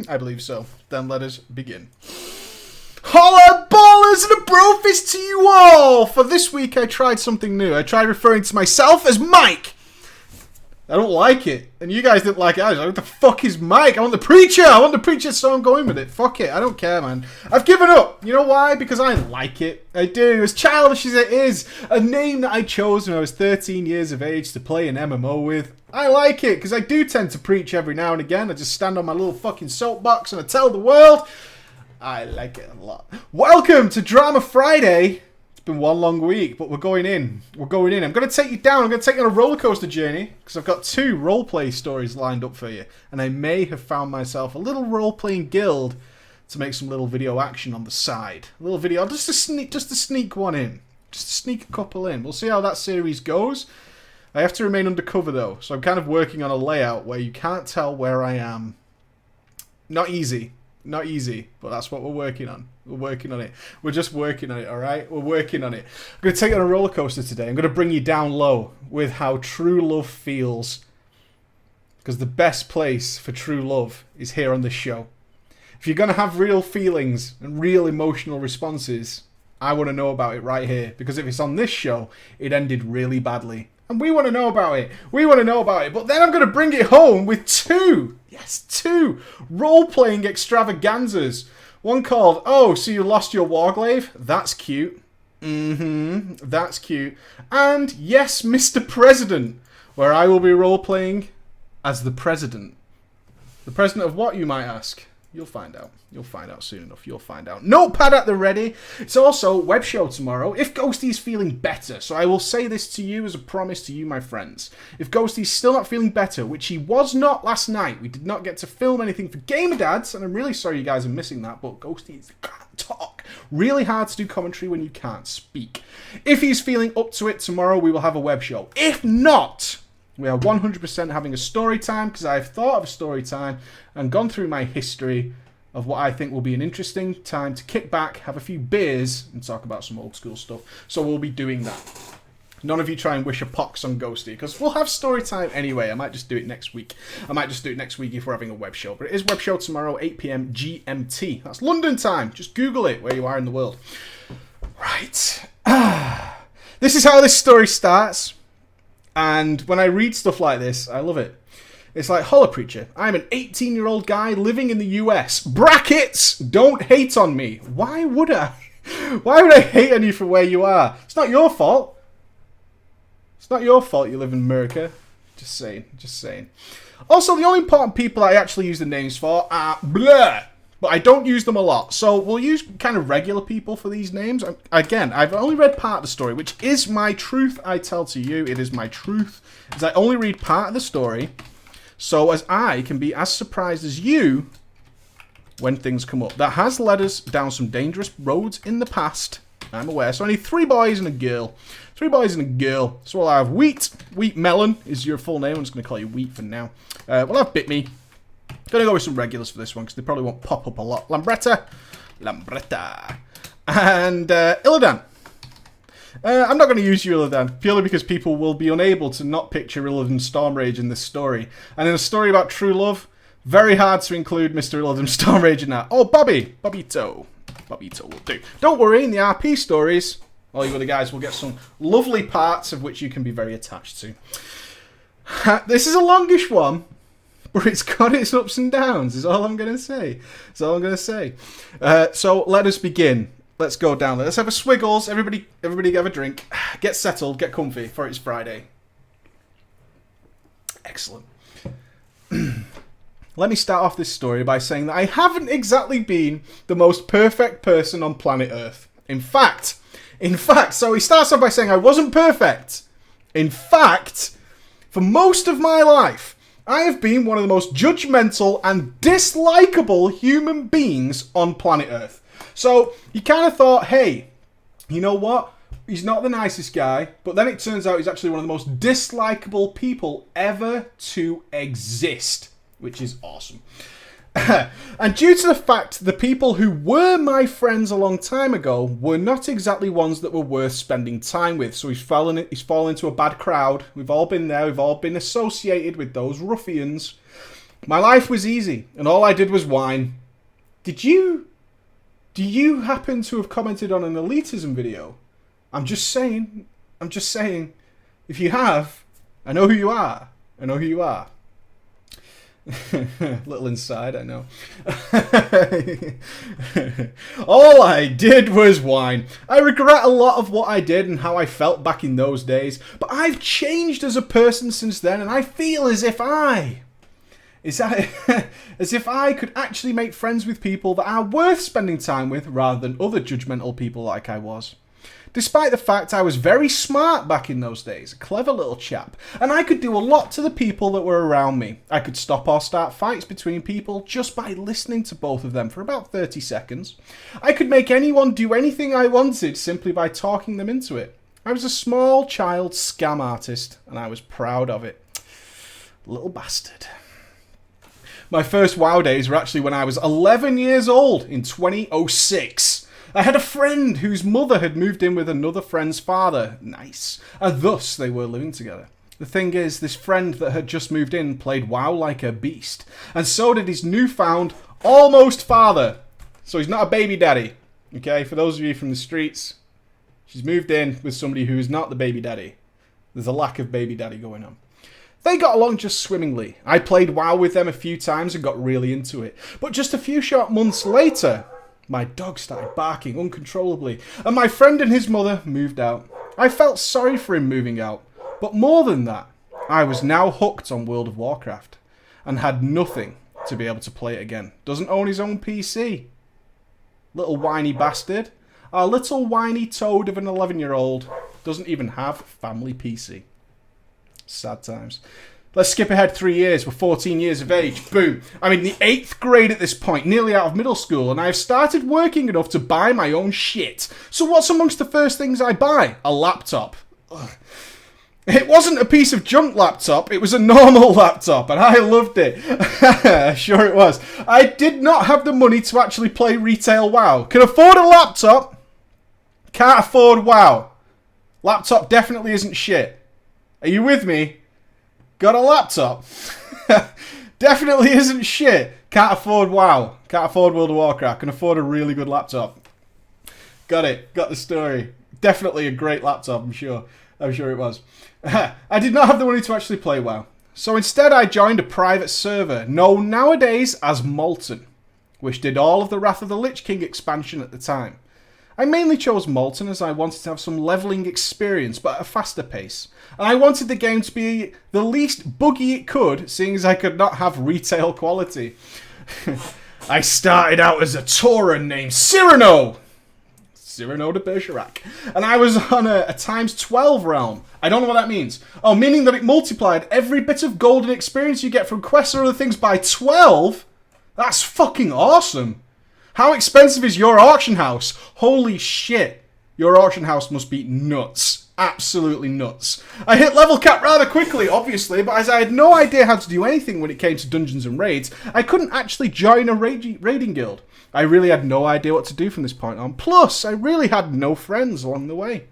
I believe so. Then let us begin. Holla ballers and a brofist to you all! For this week I tried something new. I tried referring to myself as Mike. I don't like it. And you guys didn't like it. I was like, what the fuck is Mike? I want the preacher, so I'm going with it. Fuck it. I don't care, man. I've given up. You know why? Because I like it. I do. As childish as it is, a name that I chose when I was 13 years of age to play an MMO with. I like it, because I do tend to preach every now and again. I just stand on my little fucking soapbox and I tell the world. I like it a lot. Welcome to Drama Friday. It's been one long week, but we're going in. I'm going to take you down. I'm going to take you on a roller coaster journey, because I've got 2 roleplay stories lined up for you. And I may have found myself a little role-playing guild to make some little video action on the side. A little video, just to sneak one in. Just to sneak a couple in. We'll see how that series goes. I have to remain undercover, though, so I'm kind of working on a layout where you can't tell where I am. Not easy. Not easy, but that's what we're working on. We're working on it. We're just working on it, alright? We're working on it. I'm going to take you on a roller coaster today. I'm going to bring you down low with how true love feels. Because the best place for true love is here on this show. If you're going to have real feelings and real emotional responses, I want to know about it right here. Because if it's on this show, it ended really badly. And we want to know about it. We want to know about it. But then I'm going to bring it home with 2 role-playing extravaganzas. One called, oh, so you lost your Warglaive? That's cute. That's cute. And yes, Mr. President, where I will be role-playing as the President. The President of what, you might ask? You'll find out. You'll find out soon enough. You'll find out. Notepad at the ready. It's also web show tomorrow. If Ghosty's feeling better, so I will say this to you as a promise to you, my friends. If Ghosty's still not feeling better, which he was not last night, we did not get to film anything for Gamer Dads, and I'm really sorry you guys are missing that, but Ghosty can't talk. Really hard to do commentary when you can't speak. If he's feeling up to it tomorrow, we will have a web show. If not, we are 100% having a story time, because I've thought of a story time and gone through my history of what I think will be an interesting time to kick back, have a few beers, and talk about some old school stuff. So we'll be doing that. None of you try and wish a pox on Ghosty, because we'll have story time anyway. I might just do it next week. I might just do it next week if we're having a web show. But it is web show tomorrow, 8 PM GMT. That's London time. Just Google it where you are in the world. Right. This is how this story starts. And when I read stuff like this, I love it. It's like, holla preacher, I'm an 18-year-old guy living in the US. Brackets, don't hate on me. Why would I? Why would I hate on you for where you are? It's not your fault. It's not your fault you live in America. Just saying, just saying. Also, the only important people I actually use the names for are blur. But I don't use them a lot. So we'll use kind of regular people for these names. Again, I've only read part of the story, which is my truth I tell to you. It is my truth. As I only read part of the story, so as I can be as surprised as you when things come up. That has led us down some dangerous roads in the past. I'm aware. So I need 3 boys and a girl. 3 boys and a girl. So we'll have Wheat. Wheat Melon is your full name. I'm just going to call you Wheat for now. We'll have Bitme. Gonna go with some regulars for this one because they probably won't pop up a lot. Lambretta, and Illidan. I'm not going to use you, Illidan, purely because people will be unable to not picture Illidan Stormrage in this story. And in a story about true love, very hard to include Mr. Illidan Stormrage in that. Oh, Bobbito will do. Don't worry, in the RP stories, all you other guys will get some lovely parts of which you can be very attached to. This is a longish one. But it's got its ups and downs, is all I'm going to say. That's all I'm going to say. So let us begin. Let's go down there. Let's have a swiggles. Everybody have a drink. Get settled. Get comfy, for it's Friday. Excellent. Let me start off this story by saying that I haven't exactly been the most perfect person on planet Earth. In fact, so he starts off by saying I wasn't perfect. In fact, for most of my life, I have been one of the most judgmental and dislikable human beings on planet Earth. So you kind of thought, hey, you know what? He's not the nicest guy, but then it turns out he's actually one of the most dislikable people ever to exist, which is awesome. And due to the fact the people who were my friends a long time ago were not exactly ones that were worth spending time with, so he's fallen into a bad crowd. We've all been there. We've all been associated with those ruffians. My life was easy, and all I did was whine. Do you happen to have commented on an elitism video? I'm just saying. If you have, I know who you are. Little inside, I know. All I did was whine. I regret a lot of what I did and how I felt back in those days, but I've changed as a person since then, and I feel as if I could actually make friends with people that are worth spending time with rather than other judgmental people like I was. Despite the fact I was very smart back in those days, a clever little chap, and I could do a lot to the people that were around me. I could stop or start fights between people just by listening to both of them for about 30 seconds. I could make anyone do anything I wanted simply by talking them into it. I was a small child scam artist, and I was proud of it. Little bastard. My first WoW days were actually when I was 11 years old in 2006. I had a friend whose mother had moved in with another friend's father. Nice. And thus they were living together. The thing is, this friend that had just moved in played WoW like a beast. And so did his newfound almost father. So he's not a baby daddy. Okay, for those of you from the streets, she's moved in with somebody who is not the baby daddy. There's a lack of baby daddy going on. They got along just swimmingly. I played WoW with them a few times and got really into it. But just a few short months later, my dog started barking uncontrollably, and my friend and his mother moved out. I felt sorry for him moving out, but more than that, I was now hooked on World of Warcraft, and had nothing to be able to play it again. Doesn't own his own PC. Little whiny bastard. Our little whiny toad of an 11-year-old doesn't even have family PC. Sad times. Let's skip ahead 3 years. We're 14 years of age. Boom. I'm in the 8th grade at this point, nearly out of middle school, and I've started working enough to buy my own shit. So what's amongst the first things I buy? A laptop. Ugh. It wasn't a piece of junk laptop, it was a normal laptop, and I loved it. Sure it was. I did not have the money to actually play retail WoW. Can afford a laptop, can't afford WoW. Laptop definitely isn't shit. Are you with me? Got a laptop. Definitely isn't shit. Can't afford WoW. Can't afford World of Warcraft. Can afford a really good laptop. Got it. Got the story. Definitely a great laptop, I'm sure. I'm sure it was. I did not have the money to actually play WoW. So instead I joined a private server, known nowadays as Molten, which did all of the Wrath of the Lich King expansion at the time. I mainly chose Molten as I wanted to have some leveling experience, but at a faster pace. And I wanted the game to be the least buggy it could, seeing as I could not have retail quality. I started out as a Tauren named Cyrano de Bergerac. And I was on a times 12 realm. I don't know what that means. Oh, meaning that it multiplied every bit of golden experience you get from quests or other things by 12? That's fucking awesome. How expensive is your auction house? Holy shit. Your auction house must be nuts. Absolutely nuts. I hit level cap rather quickly, obviously, but as I had no idea how to do anything when it came to dungeons and raids, I couldn't actually join a raiding guild. I really had no idea what to do from this point on. Plus, I really had no friends along the way.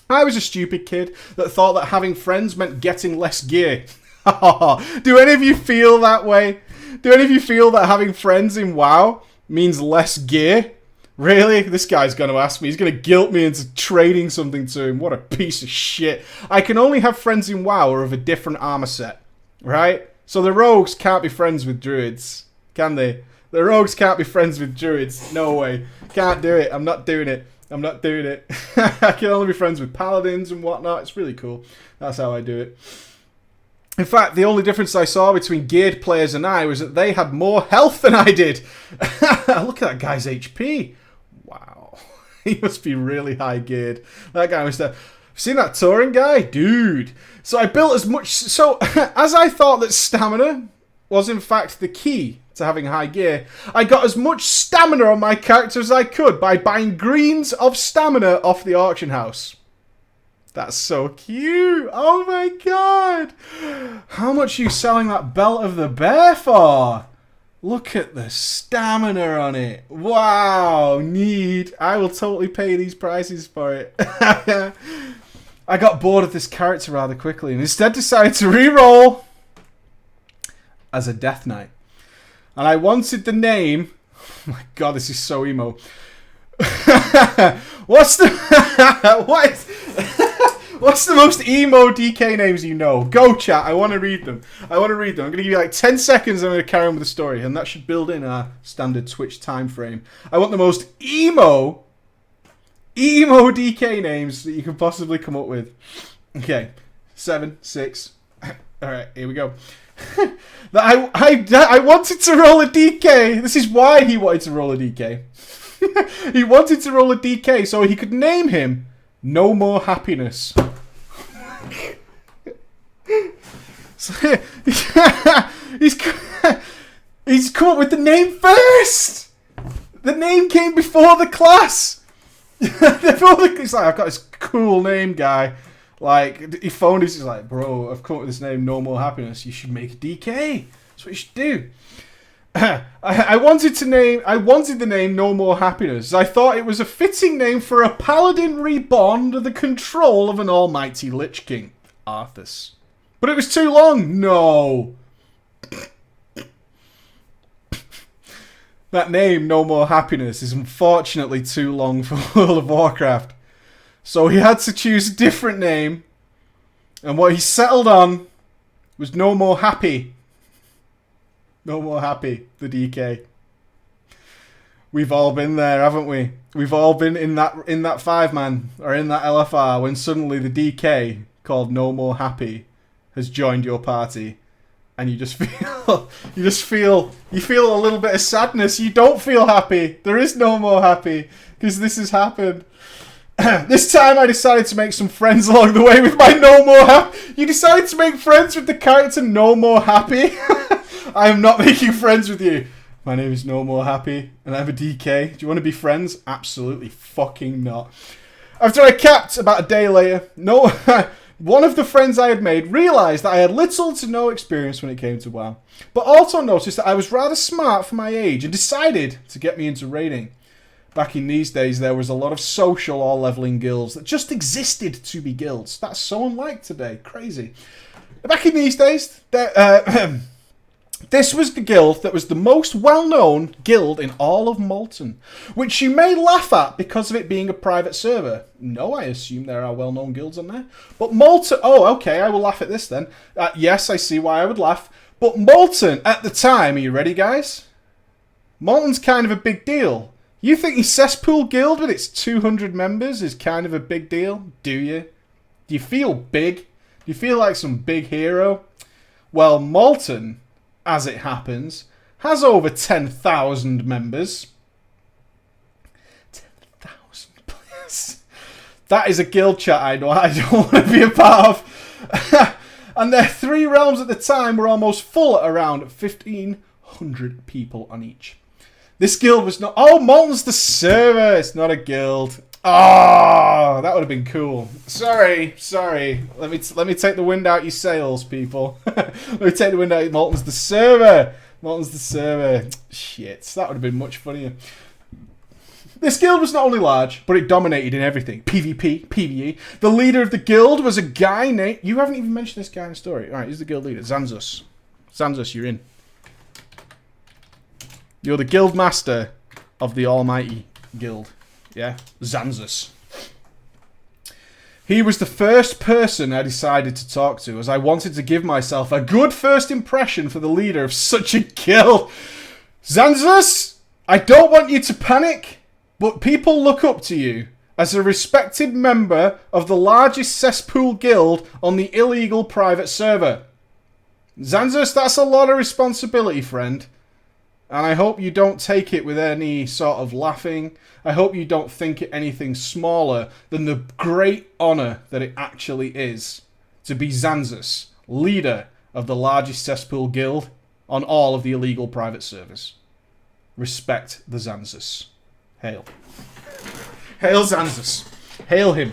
I was a stupid kid that thought that having friends meant getting less gear. Do any of you feel that way? Do any of you feel that having friends in WoW means less gear? Really? This guy's going to ask me. He's going to guilt me into trading something to him. What a piece of shit. I can only have friends in WoW or of a different armor set. Right? So the rogues can't be friends with druids. Can they? The rogues can't be friends with druids. No way. Can't do it. I'm not doing it. I'm not doing it. I can only be friends with paladins and whatnot. It's really cool. That's how I do it. In fact, the only difference I saw between geared players and I was that they had more health than I did. Look at that guy's HP. Wow. He must be really high geared. That guy was there. Seen that Tauren guy? Dude. So I built as much... So, as I thought that stamina was in fact the key to having high gear, I got as much stamina on my character as I could by buying greens of stamina off the auction house. That's so cute. Oh my god. How much are you selling that Belt of the Bear for? Look at the stamina on it. Wow. Neat. I will totally pay these prices for it. I got bored of this character rather quickly and instead decided to re-roll. as a Death Knight. And I wanted the name... Oh my god, this is so emo. What's the... What's the most emo DK names you know? Go, chat. I want to read them. I'm going to give you like 10 seconds and I'm going to carry on with the story. And that should build in our standard Twitch time frame. I want the most emo DK names that you can possibly come up with. Okay. 7, 6. Alright, here we go. I wanted to roll a DK. This is why he wanted to roll a DK. He wanted to roll a DK so he could name him No More Happiness. So, he's come up with the name first. The name came before the class. He's like, I've got this cool name, guy. Like, he phoned us. He's like, bro, I've come up with this name, No More Happiness. You should make a DK. That's what you should do. I wanted the name No More Happiness. I thought it was a fitting name for a paladin reborn under the control of an almighty Lich King, Arthas. But it was too long. No. That name, No More Happiness, is unfortunately too long for World of Warcraft. So he had to choose a different name. And what he settled on was No More Happy. No More Happy, the DK. We've all been there, haven't we? We've all been in that 5-man or in that LFR when suddenly the DK called No More Happy has joined your party, and you feel a little bit of sadness. You don't feel happy. There is no more happy because this has happened. This time I decided to make some friends along the way with my No More Happy. You decided to make friends with the character No More Happy? I am not making friends with you. My name is No More Happy, and I'm a DK. Do you want to be friends? Absolutely fucking not. After I capped about a day later, one of the friends I had made realised that I had little to no experience when it came to WoW, but also noticed that I was rather smart for my age and decided to get me into raiding. Back in these days, there was a lot of social or leveling guilds that just existed to be guilds. That's so unlike today. Crazy. Back in these days, this was the guild that was the most well-known guild in all of Molten, which you may laugh at because of it being a private server. No, I assume there are well-known guilds on there. But Molten... Oh, okay, I will laugh at this then. Yes, I see why I would laugh. But Molten, at the time... Are you ready, guys? Molten's kind of a big deal. You think your cesspool guild with its 200 members is kind of a big deal? Do you? Do you feel big? Do you feel like some big hero? Well, Molten... as it happens, has over 10,000 members. 10,000 players. That is a guild chat I don't want to be a part of. And their 3 realms at the time were almost full at around 1,500 people on each. This guild was not... Oh, Molten's the server. It's not a guild. Oh, that would have been cool. Sorry. Let me take the wind out your sails, people. Let me take the wind out. Molten's the server. Shit, that would have been much funnier. This guild was not only large, but it dominated in everything. PvP, PvE. The leader of the guild was a guy named... You haven't even mentioned this guy in the story. Alright, he's the guild leader. Xanzus. Xanzus, you're in. You're the guild master of the almighty guild. Yeah, Xanzus. He was the first person I decided to talk to, as I wanted to give myself a good first impression for the leader of such a guild. Xanzus, I don't want you to panic, but people look up to you as a respected member of the largest cesspool guild on the illegal private server. Xanzus, that's a lot of responsibility, friend. And I hope you don't take it with any sort of laughing. I hope you don't think it anything smaller than the great honour that it actually is to be Xanzus, leader of the largest cesspool guild on all of the illegal private servers. Respect the Xanzus. Hail. Hail Xanzus. Hail him.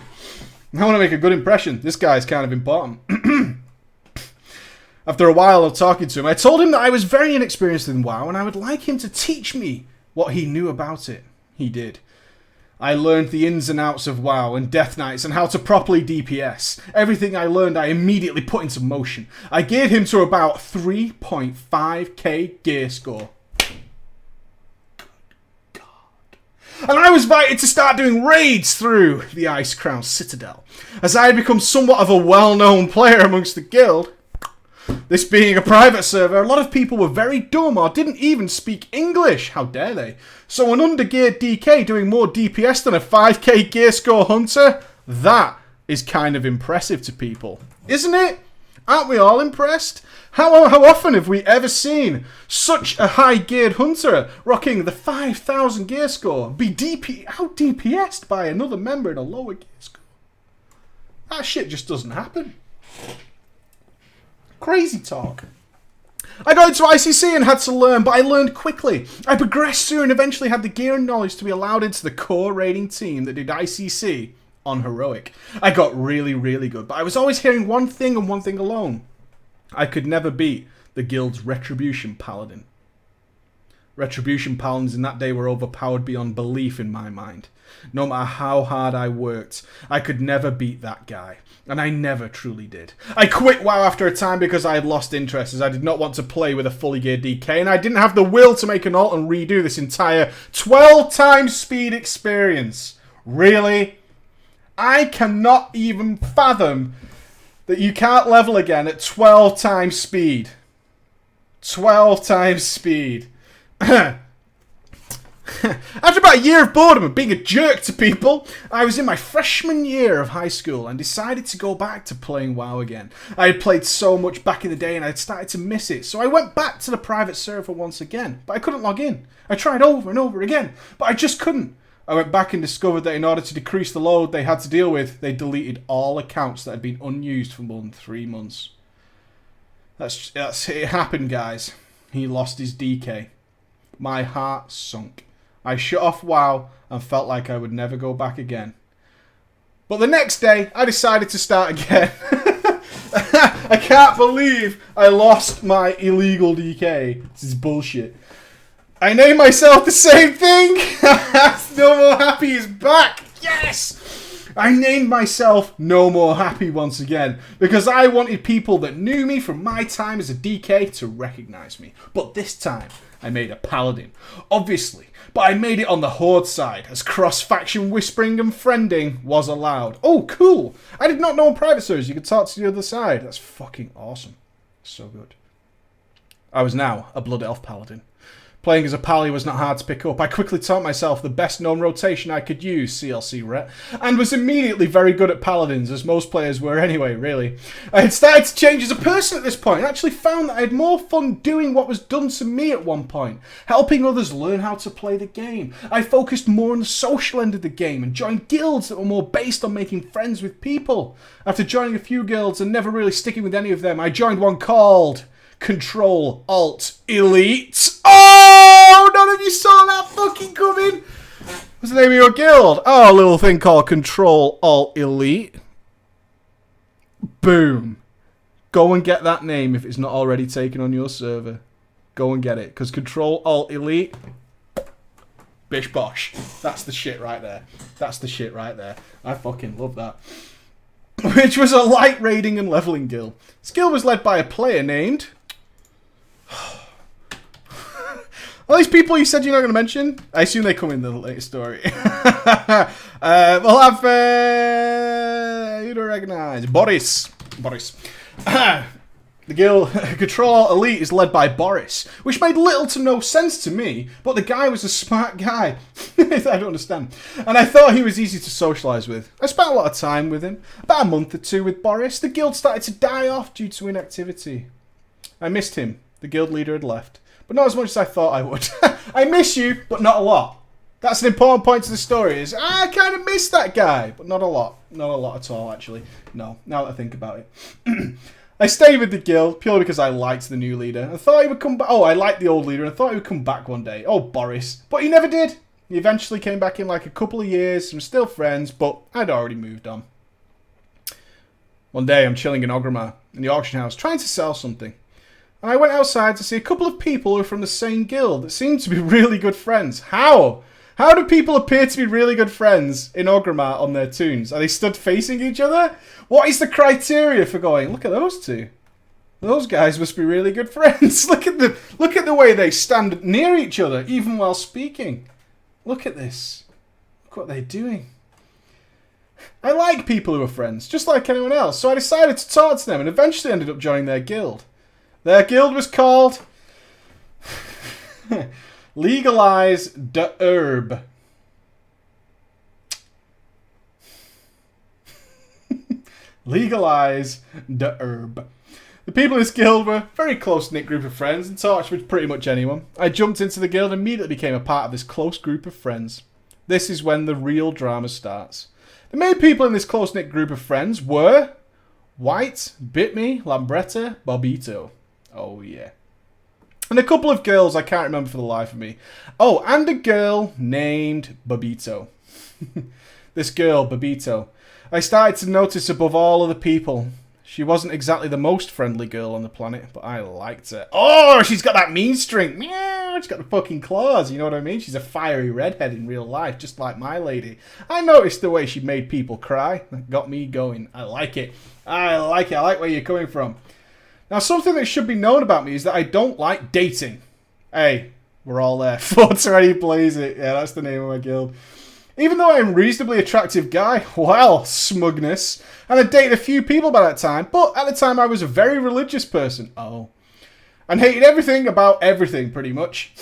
I want to make a good impression. This guy's kind of important. After a while of talking to him, I told him that I was very inexperienced in WoW and I would like him to teach me what he knew about it. He did. I learned the ins and outs of WoW and Death Knights and how to properly DPS. Everything I learned I immediately put into motion. I geared him to about 3.5k gear score. And I was invited to start doing raids through the Icecrown Citadel, as I had become somewhat of a well-known player amongst the guild. This being a private server, a lot of people were very dumb or didn't even speak English. How dare they? So an undergeared DK doing more DPS than a 5k gear score hunter? That is kind of impressive to people. Isn't it? Aren't we all impressed? How often have we ever seen such a high geared hunter rocking the 5,000 gear score be out DPS'd by another member in a lower gear score? That shit just doesn't happen. Crazy talk. I got into ICC and had to learn, but I learned quickly. I progressed through and eventually had the gear and knowledge to be allowed into the core raiding team that did ICC on Heroic. I got really, really good, but I was always hearing one thing and one thing alone. I could never beat the guild's Retribution Paladin. Retribution Paladins in that day were overpowered beyond belief in my mind. No matter how hard I worked, I could never beat that guy. And I never truly did. I quit WoW after a time because I had lost interest, as I did not want to play with a fully geared DK, and I didn't have the will to make an alt and redo this entire 12 times speed experience. Really? I cannot even fathom that you can't level again at 12 times speed. 12 times speed. After about a year of boredom and being a jerk to people, I was in my freshman year of high school and decided to go back to playing WoW again. I had played so much back in the day and I had started to miss it, so I went back to the private server once again, but I couldn't log in. I tried over and over again, but I just couldn't. I went back and discovered that in order to decrease the load they had to deal with, they deleted all accounts that had been unused for more than 3 months. That's it happened, guys. He lost his DK. My heart sunk. I shut off WoW and felt like I would never go back again. But the next day, I decided to start again. I can't believe I lost my illegal DK. This is bullshit. I named myself the same thing. No More Happy is back. Yes! I named myself No More Happy once again because I wanted people that knew me from my time as a DK to recognize me. But this time, I made a paladin. Obviously, but I made it on the Horde side, as cross-faction whispering and friending was allowed. Oh, cool! I did not know on private servers you could talk to the other side. That's fucking awesome. So good. I was now a Blood Elf paladin. Playing as a pally was not hard to pick up. I quickly taught myself the best known rotation I could use, CLC Ret, and was immediately very good at paladins, as most players were anyway, really. I had started to change as a person at this point, and actually found that I had more fun doing what was done to me at one point, helping others learn how to play the game. I focused more on the social end of the game, and joined guilds that were more based on making friends with people. After joining a few guilds and never really sticking with any of them, I joined one called Control Alt Elite. Oh, none of you saw that fucking coming. What's the name of your guild? Oh, a little thing called Control Alt Elite. Boom. Go and get that name if it's not already taken on your server. Go and get it, because Control Alt Elite, bish bosh. That's the shit right there. That's the shit right there. I fucking love that. Which was a light raiding and leveling guild. This guild was led by a player named... All these people you said you're not going to mention, I assume they come in the latest story. We'll have... who do I recognise? Boris. The guild Control Alt Elite is led by Boris, which made little to no sense to me, but the guy was a smart guy. I don't understand. And I thought he was easy to socialise with. I spent a lot of time with him. About a month or two with Boris. The guild started to die off due to inactivity. I missed him. The guild leader had left. But not as much as I thought I would. I miss you, but not a lot. That's an important point to the story, is I kind of miss that guy, but not a lot. Not a lot at all, actually. No, now that I think about it. I stayed with the guild purely because I liked the new leader. I thought he would come back. Oh, I liked the old leader and I thought he would come back one day. Oh, Boris. But he never did. He eventually came back in like a couple of years. We're still friends, but I'd already moved on. One day, I'm chilling in Orgrimmar in the auction house, trying to sell something. And I went outside to see a couple of people who were from the same guild that seemed to be really good friends. How? How do people appear to be really good friends in Orgrimmar on their toons? Are they stood facing each other? What is the criteria for going, look at those two? Those guys must be really good friends. Look at the way they stand near each other, even while speaking. Look at this. Look what they're doing. I like people who are friends, just like anyone else, so I decided to talk to them and eventually ended up joining their guild. Their guild was called Legalize the Herb. Legalize the Herb. The people in this guild were a very close-knit group of friends and talked with pretty much anyone. I jumped into the guild and immediately became a part of this close group of friends. This is when the real drama starts. The main people in this close-knit group of friends were White, Bitme, Lambretta, Bobito. Oh yeah. And a couple of girls I can't remember for the life of me. Oh, and a girl named Bobito. This girl, Bobito. I started to notice above all other people, she wasn't exactly the most friendly girl on the planet, but I liked her. Oh, she's got that mean streak. Meow, she's got the fucking claws, you know what I mean? She's a fiery redhead in real life, just like my lady. I noticed the way she made people cry. That got me going. I like it. I like it. I like where you're coming from. Now, something that should be known about me is that I don't like dating. Hey, we're all there. Forts already blaze it. Yeah, that's the name of my guild. Even though I'm a reasonably attractive guy, well, smugness, and I dated a few people by that time, but at the time I was a very religious person. Oh. And hated everything about everything, pretty much.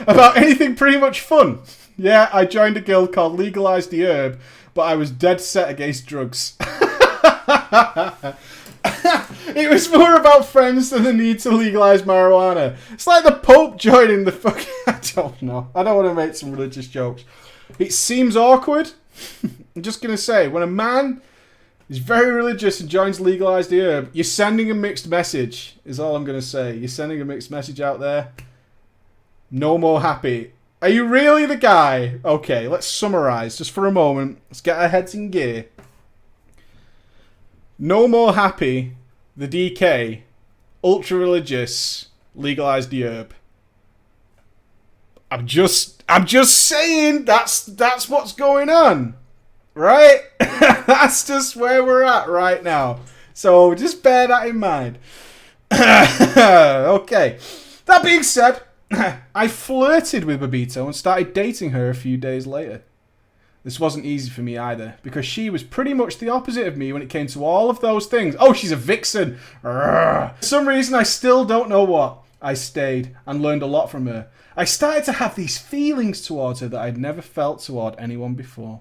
About anything pretty much fun. Yeah, I joined a guild called Legalize the Herb, but I was dead set against drugs. It was more about friends than the need to legalize marijuana. It's like the Pope joining the fucking... I don't know. I don't want to make some religious jokes. It seems awkward. I'm just going to say, when a man is very religious and joins Legalize the Herb, you're sending a mixed message, is all I'm going to say. You're sending a mixed message out there. No more happy. Are you really the guy? Okay, let's summarize just for a moment. Let's get our heads in gear. No more happy, the DK, ultra religious, Legalize the Herb. I'm just saying that's what's going on, right? That's just where we're at right now. So just bear that in mind. Okay. That being said, I flirted with Bobito and started dating her a few days later. This wasn't easy for me either, because she was pretty much the opposite of me when it came to all of those things. Oh, she's a vixen. For some reason, I still don't know what. I stayed and learned a lot from her. I started to have these feelings towards her that I'd never felt toward anyone before.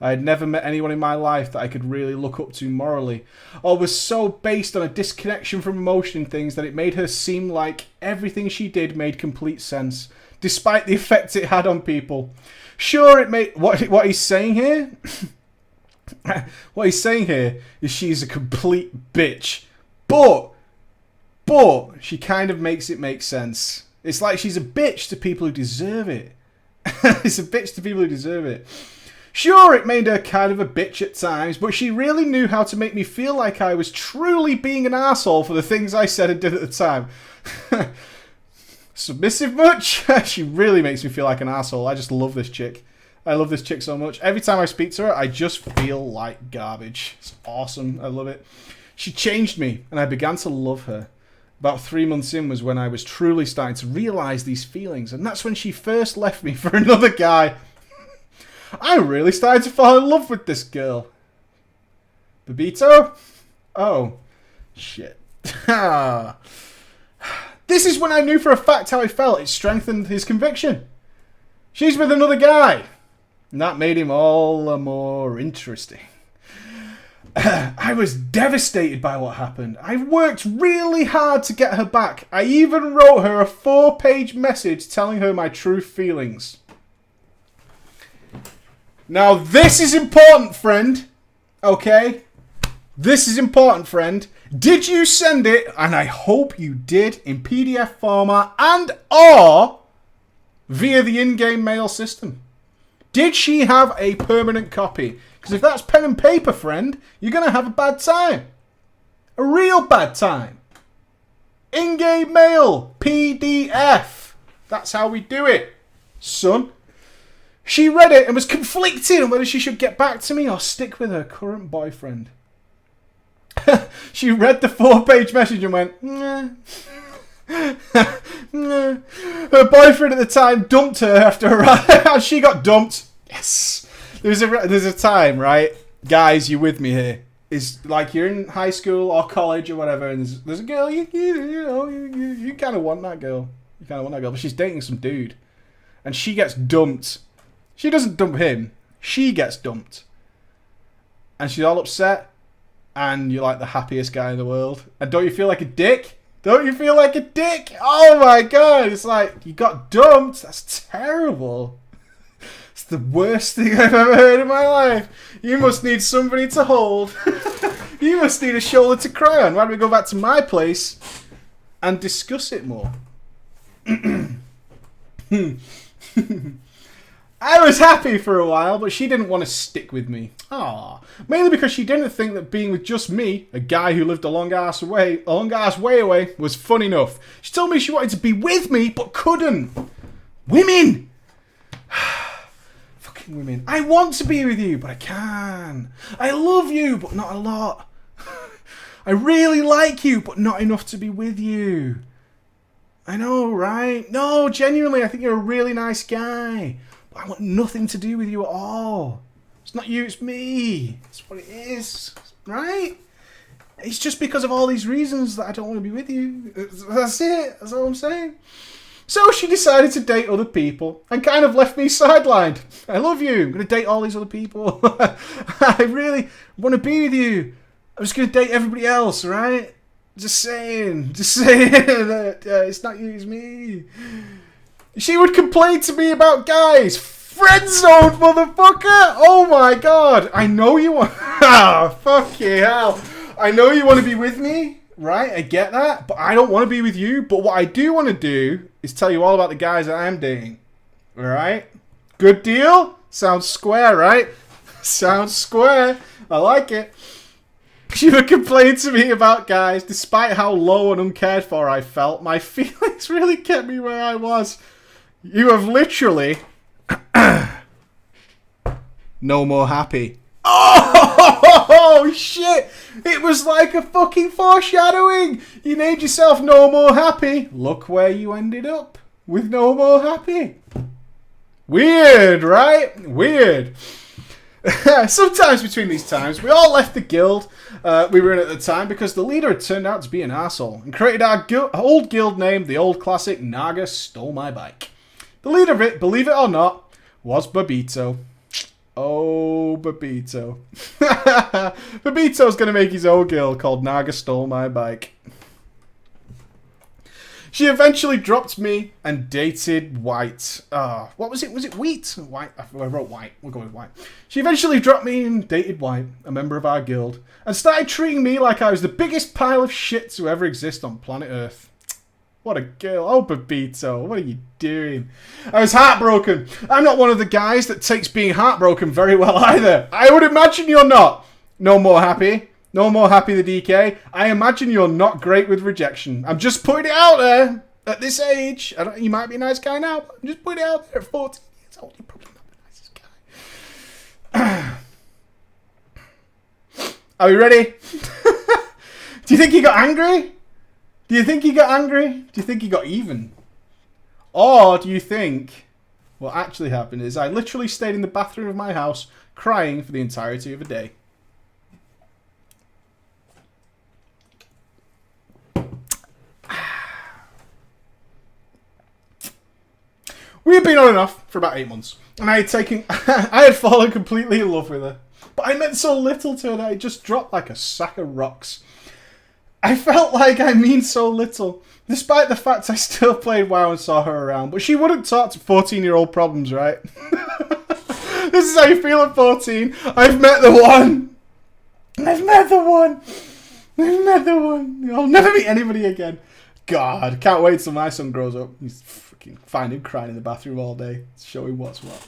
I had never met anyone in my life that I could really look up to morally, or was so based on a disconnection from emotion in things that it made her seem like everything she did made complete sense, despite the effect it had on people. Sure, it made... What he's saying here... what he's saying here is she's a complete bitch. But she kind of makes it make sense. It's like she's a bitch to people who deserve it. It's a bitch to people who deserve it. Sure, it made her kind of a bitch at times, but she really knew how to make me feel like I was truly being an arsehole for the things I said and did at the time. Submissive much? She really makes me feel like an arsehole. I just love this chick. I love this chick so much. Every time I speak to her, I just feel like garbage. It's awesome. I love it. She changed me, and I began to love her. About 3 months in was when I was truly starting to realise these feelings, and that's when she first left me for another guy. I really started to fall in love with this girl. Bobito? Oh, shit. This is when I knew for a fact how I felt. It strengthened his conviction. She's with another guy. And that made him all the more interesting. I was devastated by what happened. I worked really hard to get her back. I even wrote her a 4-page message telling her my true feelings. Now this is important, friend. Okay? This is important, friend. Did you send it? And I hope you did, in PDF format and or via the in-game mail system. Did she have a permanent copy? Because if that's pen and paper, friend, you're going to have a bad time. A real bad time. In-game mail. PDF. That's how we do it, son. She read it and was conflicted on whether she should get back to me or stick with her current boyfriend. She read the 4-page message and went, nah. Nah. Her boyfriend at the time dumped her after and she got dumped. Yes. There's a time, right? Guys, you with me here? Is like you're in high school or college or whatever, and there's a girl you kind of want that girl. You kind of want that girl, but she's dating some dude, and she gets dumped. She doesn't dump him. She gets dumped. And she's all upset. And you're like the happiest guy in the world. And don't you feel like a dick? Don't you feel like a dick? Oh my god. It's like, you got dumped. That's terrible. It's the worst thing I've ever heard in my life. You must need somebody to hold. You must need a shoulder to cry on. Why don't we go back to my place and discuss it more? I was happy for a while, but she didn't want to stick with me. Ah, mainly because she didn't think that being with just me, a guy who lived a long ass way away, was fun enough. She told me she wanted to be with me, but couldn't. Women! Fucking women. I want to be with you, but I can't. I love you, but not a lot. I really like you, but not enough to be with you. I know, right? No, genuinely, I think you're a really nice guy. I want nothing to do with you at all. It's not you, it's me. That's what it is, right? It's just because of all these reasons that I don't want to be with you. That's it. That's all I'm saying. So she decided to date other people and kind of left me sidelined. I love you. I'm going to date all these other people. I really want to be with you. I'm just going to date everybody else, right? Just saying that it's not you, it's me. She would complain to me about guys. Friend zone, motherfucker! Oh my god! I know you want. Oh, fuck you, hell! I know you want to be with me, right? I get that, but I don't want to be with you. But what I do want to do is tell you all about the guys that I'm dating. All right? Good deal? Sounds square, right? Sounds square. I like it. She would complain to me about guys, despite how low and uncared for I felt. My feelings really kept me where I was. You have literally no more happy. Oh shit! It was like a fucking foreshadowing. You named yourself No More Happy. Look where you ended up with No More Happy. Weird, right? Weird. Sometimes between these times, we all left the guild we were in at the time because the leader had turned out to be an asshole and created our old guild name, the old classic Naga Stole My Bike. The leader of it, believe it or not, was Babito. Oh, Babito. Babito's going to make his own guild called Naga Stole My Bike. She eventually dropped me and dated White. What was it? Was it Wheat? White. I wrote White. We'll go with White. She eventually dropped me and dated White, a member of our guild, and started treating me like I was the biggest pile of shit to ever exist on planet Earth. What a girl. Oh, Babito, what are you doing? I was heartbroken. I'm not one of the guys that takes being heartbroken very well either. I would imagine you're not. No More Happy. No More Happy the DK. I imagine you're not great with rejection. I'm just putting it out there. At this age, you might be a nice guy now, but I'm just putting it out there at 14 years old. You're probably not the nicest guy. Are we ready? Do you think he got angry? Do you think he got angry? Do you think he got even? Or do you think what actually happened is I literally stayed in the bathroom of my house crying for the entirety of a day? We had been on and off for about 8 months, and I had fallen completely in love with her. But I meant so little to her that I just dropped like a sack of rocks. I felt like I mean so little, despite the fact I still played WoW and saw her around. But she wouldn't talk to 14-year-old problems, right? This is how you feel at 14. I've met the one. I've met the one. I've met the one. I'll never meet anybody again. God, can't wait till my son grows up. He's freaking find him crying in the bathroom all day, show him what's what.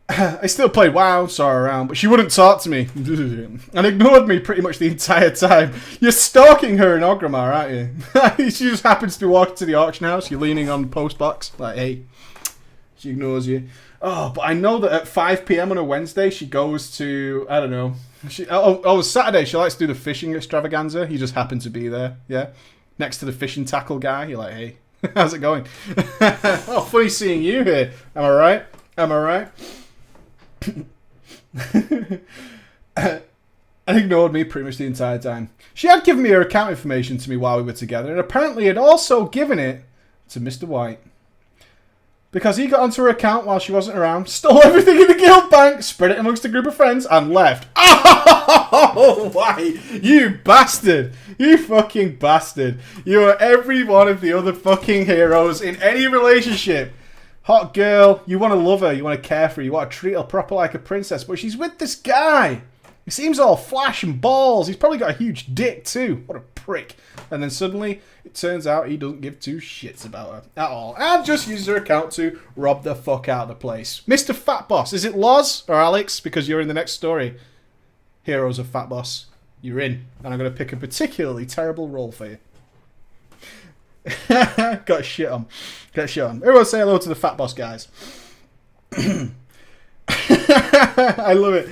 I still played WoW, saw her around, but she wouldn't talk to me and ignored me pretty much the entire time. You're stalking her in Orgrimmar, aren't you? She just happens to be walking to the auction house. You're leaning on the post box, like, hey, She ignores you. Oh, but I know that at 5 p.m. on a Wednesday, she goes to, I don't know. Saturday, she likes to do the fishing extravaganza. You just happen to be there, yeah? Next to the fishing tackle guy. You're like, hey, how's it going? Oh, funny seeing you here. Am I right? Am I right? And ignored me pretty much the entire time. She had given me her account information to me while we were together, and apparently had also given it to Mr. White. Because he got onto her account while she wasn't around, stole everything in the guild bank, spread it amongst a group of friends, and left. Oh, White! You bastard! You fucking bastard! You are every one of the other fucking heroes in any relationship. Hot girl, you want to love her, you want to care for her, you want to treat her proper like a princess, but she's with this guy. He seems all flash and balls. He's probably got a huge dick too. What a prick. And then suddenly, it turns out he doesn't give two shits about her at all. And just uses her account to rob the fuck out of the place. Mr. Fat Boss. Is it Loz or Alex? Because you're in the next story. Heroes of Fat Boss. You're in. And I'm going to pick a particularly terrible role for you. Got shit on. Got shit on. Everyone say hello to the Fat Boss guys. I love it.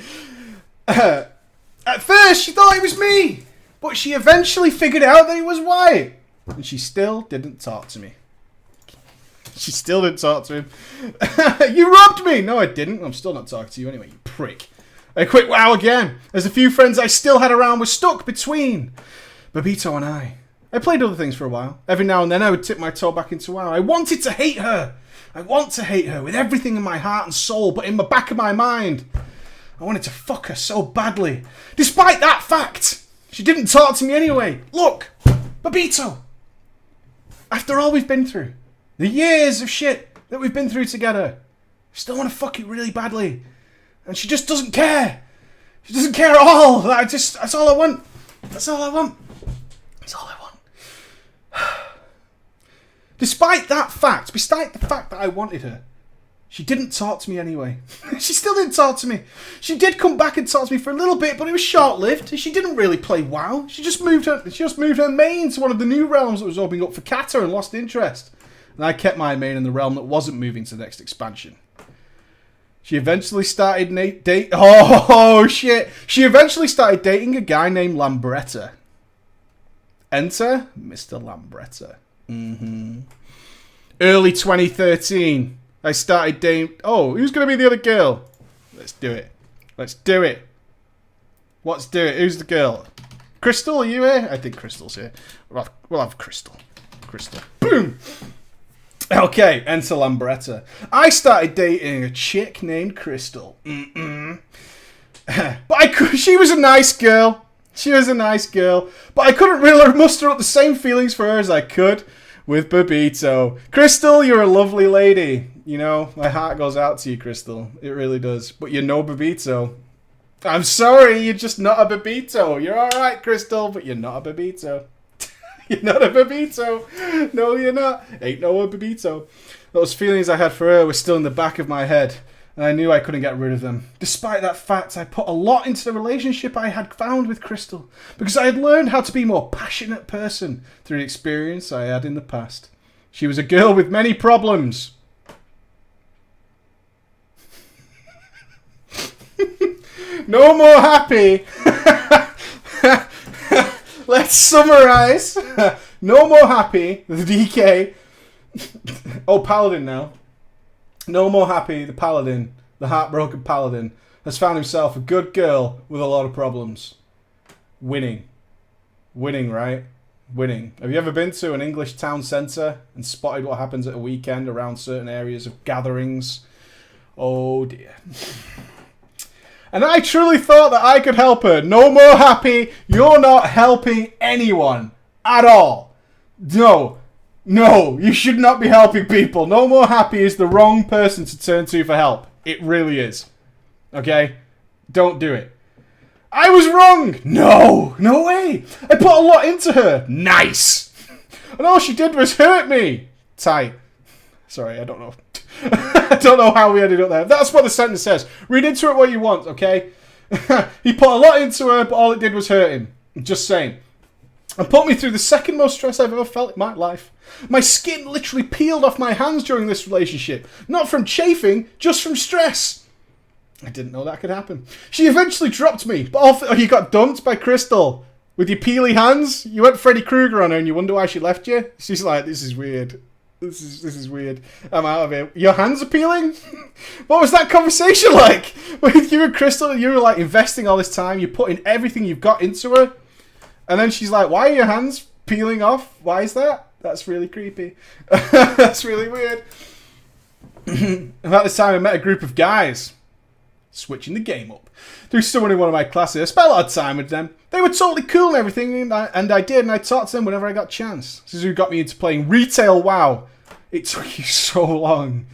At first, she thought it was me, but she eventually figured out that it was White, and she still didn't talk to me. She still didn't talk to him. You robbed me! No, I didn't. I'm still not talking to you anyway, you prick. I quit WoW again, as a few friends I still had around were stuck between Babito and I. I played other things for a while. Every now and then I would tip my toe back into WoW. I wanted to hate her. I want to hate her with everything in my heart and soul, but in the back of my mind, I wanted to fuck her so badly. Despite that fact, she didn't talk to me anyway. Look, Babito. After all we've been through, the years of shit that we've been through together, I still want to fuck it really badly. And she just doesn't care. She doesn't care at all. That's all I want. That's all I want. That's all I want. Despite the fact that I wanted her, she didn't talk to me anyway. She still didn't talk to me. She did come back and talk to me for a little bit, but it was short-lived. She didn't really play WoW. She just moved her main to one of the new realms that was opening up for Kata and lost interest. And I kept my main in the realm that wasn't moving to the next expansion. She eventually started She eventually started dating a guy named Lambretta. Enter Mr. Lambretta. Early 2013. I started dating... Oh, who's going to be the other girl? Let's do it. Let's do it. Let's do it. Who's the girl? Crystal, are you here? I think Crystal's here. We'll have Crystal. Crystal. Boom! Okay, enter Lambretta. I started dating a chick named Crystal. But she was a nice girl. She was a nice girl. But I couldn't really muster up the same feelings for her as I could with Babito. Crystal, you're a lovely lady. You know, my heart goes out to you, Crystal. It really does. But you're no Babito. I'm sorry, you're just not a Babito. You're alright, Crystal, but you're not a Babito. You're not a Babito. No, you're not. Ain't no a Babito. Those feelings I had for her were still in the back of my head, and I knew I couldn't get rid of them. Despite that fact, I put a lot into the relationship I had found with Crystal, because I had learned how to be a more passionate person through the experience I had in the past. She was a girl with many problems. No more happy. Let's summarize. No more happy. The DK. Oh, Paladin now. No more happy. The Paladin, the heartbroken Paladin, has found himself a good girl with a lot of problems. Winning. Winning, right? Winning. Have you ever been to an English town centre and spotted what happens at a weekend around certain areas of gatherings? Oh dear. And I truly thought that I could help her. No more happy. You're not helping anyone. At all. No. No. You should not be helping people. No more happy is the wrong person to turn to for help. It really is. Okay? Don't do it. I was wrong. No. No way. I put a lot into her. Nice. And all she did was hurt me. Tight. Sorry, I don't know. I don't know how we ended up there. That's what the sentence says. Read into it what you want, okay? He put a lot into her, but all it did was hurt him. I'm just saying. and put me through the second most stress I've ever felt in my life. My skin literally peeled off my hands during this relationship. Not from chafing, just from stress. I didn't know that could happen. She eventually dropped me, but you got dumped by Crystal. With your peely hands? You went Freddy Krueger on her and you wonder why she left you? She's like, this is weird. This is weird. I'm out of here. Your hands are peeling? What was that conversation like? With you and Crystal, you were like investing all this time, you're putting everything you've got into her. And then she's like, why are your hands peeling off? Why is that? That's really creepy. That's really weird. About this time I met a group of guys. Switching the game up. Through someone in one of my classes. I spent a lot of time with them. They were totally cool and everything, and I talked to them whenever I got a chance. This is who got me into playing retail WoW. It took you so long.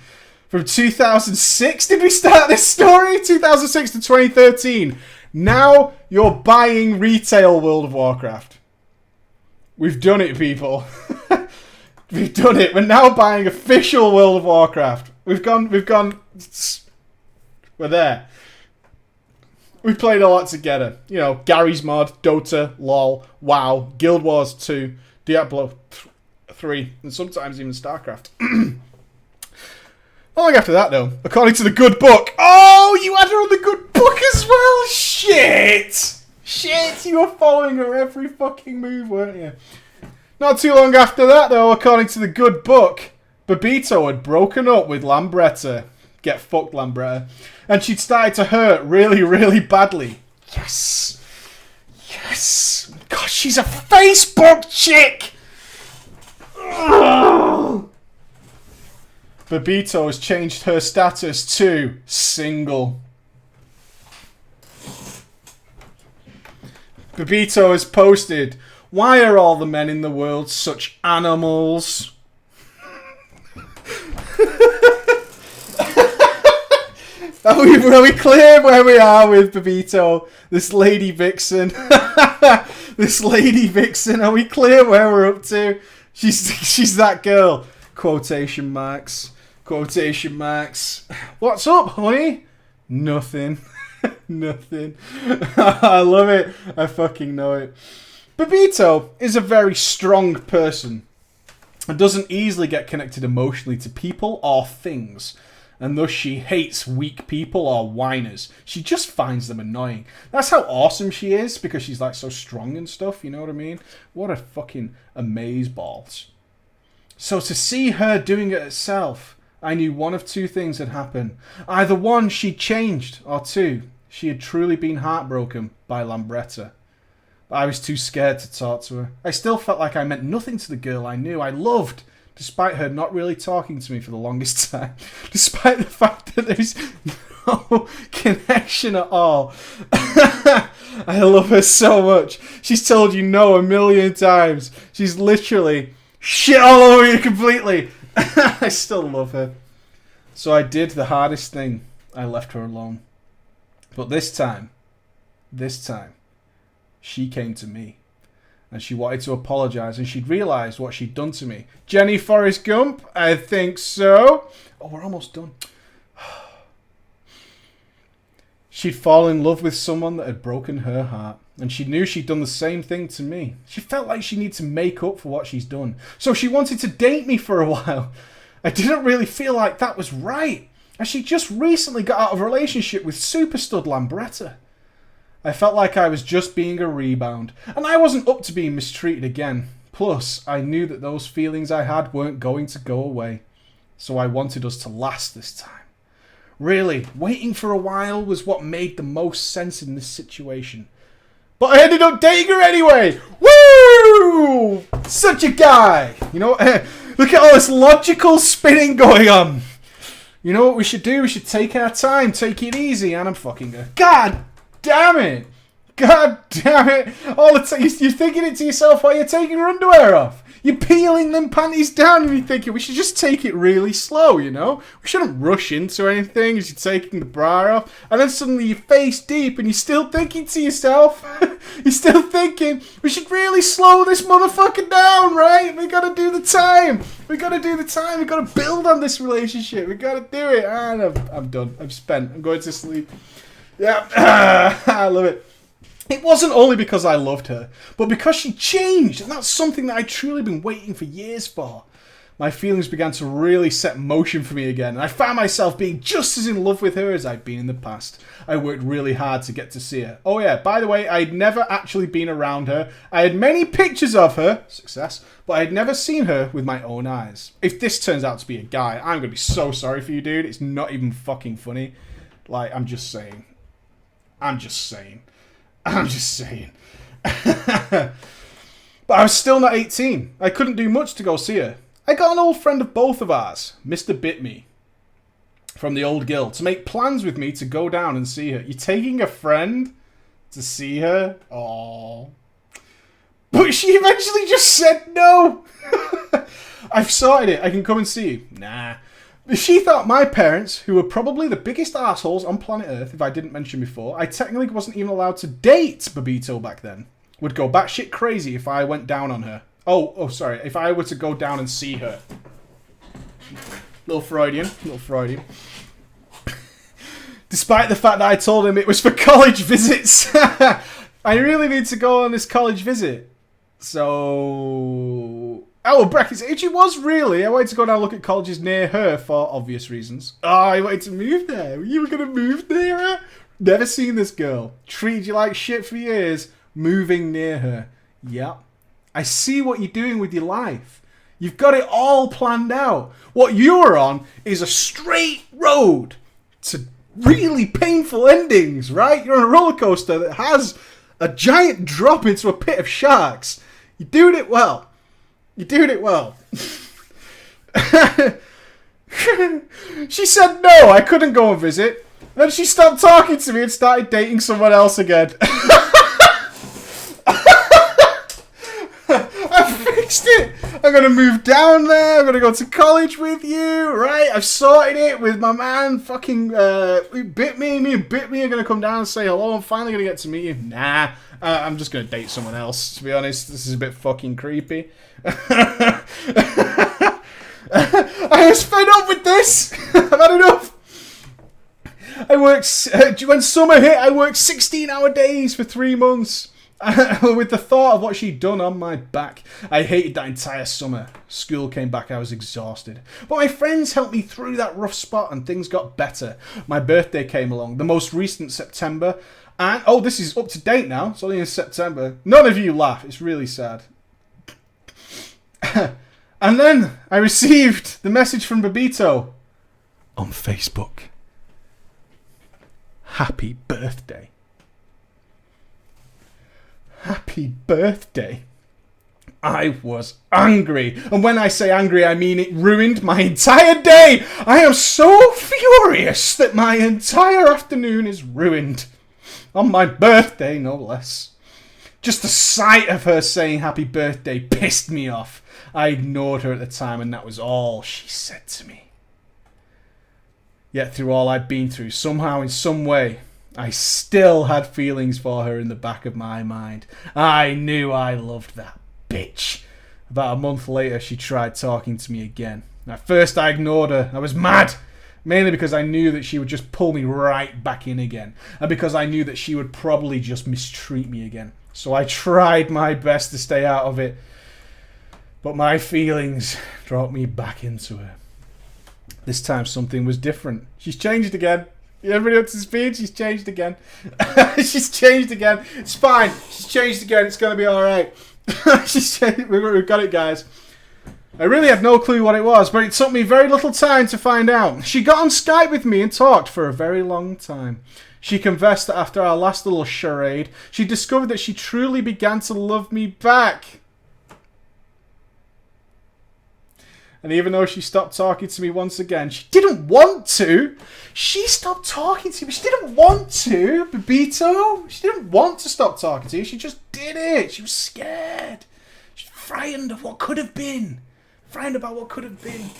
From 2006 did we start this story? 2006 to 2013. Now you're buying retail World of Warcraft. We've done it, people. We've done it. We're now buying official World of Warcraft. We've gone. We're there. We played a lot together. You know, Gary's Mod, Dota, LOL, WoW, Guild Wars 2, Diablo 3, and sometimes even StarCraft. Not long after that, though, according to the good book. Oh, you had her on the good book as well? Shit! Shit, you were following her every fucking move, weren't you? Not too long after that, though, according to the good book, Babito had broken up with Lambretta. Get fucked, Lambretta. And she'd started to hurt really, really badly. Yes! Yes! God, she's a Facebook chick! Ugh. Babito has changed her status to single. Babito has posted, why are all the men in the world such animals? Are we clear where we are with Babito? This lady vixen. This lady vixen. Are we clear where we're up to? She's that girl. Quotation marks. Quotation marks. What's up, honey? Nothing. Nothing. I love it. I fucking know it. Babito is a very strong person and doesn't easily get connected emotionally to people or things. And thus she hates weak people or whiners. She just finds them annoying. That's how awesome she is, because she's like so strong and stuff, you know what I mean? What a fucking amazeballs. So to see her doing it herself, I knew one of two things had happened. Either one, she'd changed, or two, she had truly been heartbroken by Lambretta. But I was too scared to talk to her. I still felt like I meant nothing to the girl I knew, I loved, despite her not really talking to me for the longest time. Despite the fact that there's no connection at all. I love her so much. She's told you no 1,000,000 times. She's literally shit all over you completely. I still love her. So I did the hardest thing. I left her alone. But this time, she came to me. And she wanted to apologise, and she'd realised what she'd done to me. Jenny Forrest Gump? I think so. Oh, we're almost done. She'd fallen in love with someone that had broken her heart, and she knew she'd done the same thing to me. She felt like she needed to make up for what she's done. So she wanted to date me for a while. I didn't really feel like that was right, as she just recently got out of a relationship with super stud Lambretta. I felt like I was just being a rebound, and I wasn't up to being mistreated again. Plus, I knew that those feelings I had weren't going to go away. So I wanted us to last this time. Really, waiting for a while was what made the most sense in this situation. But I ended up dating her anyway! Woo! Such a guy! You know, look at all this logical spinning going on. You know what we should do? We should take our time, take it easy, and I'm fucking her. God damn it! God damn it! All the time you're thinking it to yourself while you're taking your underwear off. You're peeling them panties down and you're thinking we should just take it really slow, you know? We shouldn't rush into anything as you're taking the bra off. And then suddenly you're face deep and you're still thinking to yourself, you're still thinking, we should really slow this motherfucker down, right? We gotta do the time. We gotta do the time. We gotta build on this relationship. We gotta do it. And I'm done. I'm spent. I'm going to sleep. Yeah, I love it. It wasn't only because I loved her, but because she changed, and that's something that I'd truly been waiting for years for. My feelings began to really set motion for me again, and I found myself being just as in love with her as I'd been in the past. I worked really hard to get to see her. Oh yeah, by the way, I'd never actually been around her. I had many pictures of her, success, but I'd never seen her with my own eyes. If this turns out to be a guy, I'm going to be so sorry for you, dude. It's not even fucking funny. Like, I'm just saying. I'm just saying. But I was still not 18. I couldn't do much to go see her. I got an old friend of both of ours, Mr. Bitme, from the old guild, to make plans with me to go down and see her. You're taking a friend to see her? Aww. But she eventually just said no. I've sorted it. I can come and see you. Nah. She thought my parents, who were probably the biggest assholes on planet Earth, if I didn't mention before, I technically wasn't even allowed to date Babito back then, would go batshit crazy if I went down on her. Oh, sorry. If I were to go down and see her. Little Freudian. Despite the fact that I told him it was for college visits. I really need to go on this college visit. So... Oh, brackets. She was really. I wanted to go down and look at colleges near her for obvious reasons. Oh, I wanted to move there. You were going to move near her? Never seen this girl. Treated you like shit for years. Moving near her. Yep. I see what you're doing with your life. You've got it all planned out. What you're on is a straight road to really painful endings, right? You're on a roller coaster that has a giant drop into a pit of sharks. You're doing it well. She said no, I couldn't go and visit. Then she stopped talking to me and started dating someone else again. It. I'm gonna move down there. I'm gonna go to college with you, right? I've sorted it with my man. Fucking me and Bitme are gonna come down and say hello. I'm finally gonna get to meet you. Nah, I'm just gonna date someone else. To be honest, this is a bit fucking creepy. I was fed up with this. I've had enough. I worked when summer hit. I worked 16-hour days for 3 months. With the thought of what she'd done on my back. I hated that entire summer. School came back, I was exhausted. But my friends helped me through that rough spot and things got better. My birthday came along, the most recent September. And, oh, this is up to date now. It's only in September. None of you laugh. It's really sad. And then I received the message from Babito on Facebook. Happy birthday. Happy birthday. I was angry. And when I say angry, I mean it ruined my entire day. I am so furious that my entire afternoon is ruined. On my birthday, no less. Just the sight of her saying happy birthday pissed me off. I ignored her at the time and that was all she said to me. Yet through all I'd been through, somehow, in some way, I still had feelings for her in the back of my mind. I knew I loved that bitch. About a month later, she tried talking to me again. At first, I ignored her. I was mad. Mainly because I knew that she would just pull me right back in again. And because I knew that she would probably just mistreat me again. So I tried my best to stay out of it. But my feelings brought me back into her. This time, something was different. She's changed again. Everybody up to speed? She's changed again. She's changed again. It's fine. She's changed again. It's going to be alright. She's changed. We've got it, guys. I really had no clue what it was, but it took me very little time to find out. She got on Skype with me and talked for a very long time. She confessed that after our last little charade, she discovered that she truly began to love me back. And even though she stopped talking to me once again, she didn't want to. She stopped talking to me. She didn't want to, Babito. She didn't want to stop talking to you. She just did it. She was scared. She was frightened of what could have been. Frightened about what could have been.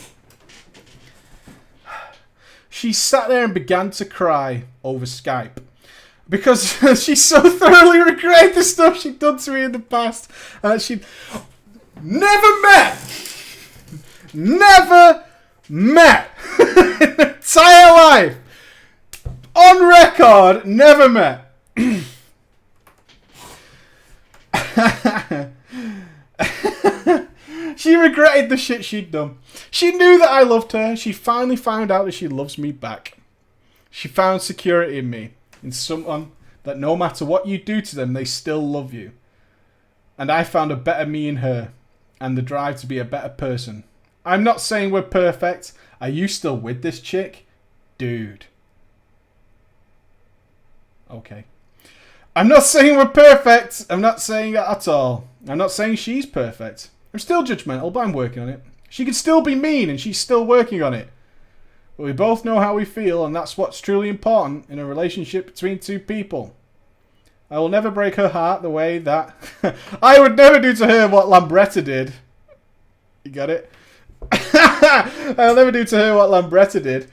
She sat there and began to cry over Skype. Because she so thoroughly regretted the stuff she'd done to me in the past. And she'd never met in her entire life, on record, never met She regretted the shit she'd done. She knew that I loved her. She finally found out that she loves me back. She found security in me. In someone that no matter what you do to them, they still love you. And I found a better me in her. And the drive to be a better person. I'm not saying we're perfect. Are you still with this chick? Dude. Okay. I'm not saying we're perfect. I'm not saying that at all. I'm not saying she's perfect. I'm still judgmental, but I'm working on it. She could still be mean, and she's still working on it. But we both know how we feel, and that's what's truly important in a relationship between two people. I will never break her heart the way that... I would never do to her what Lambretta did. You got it? I'll never do to her what Lambretta did.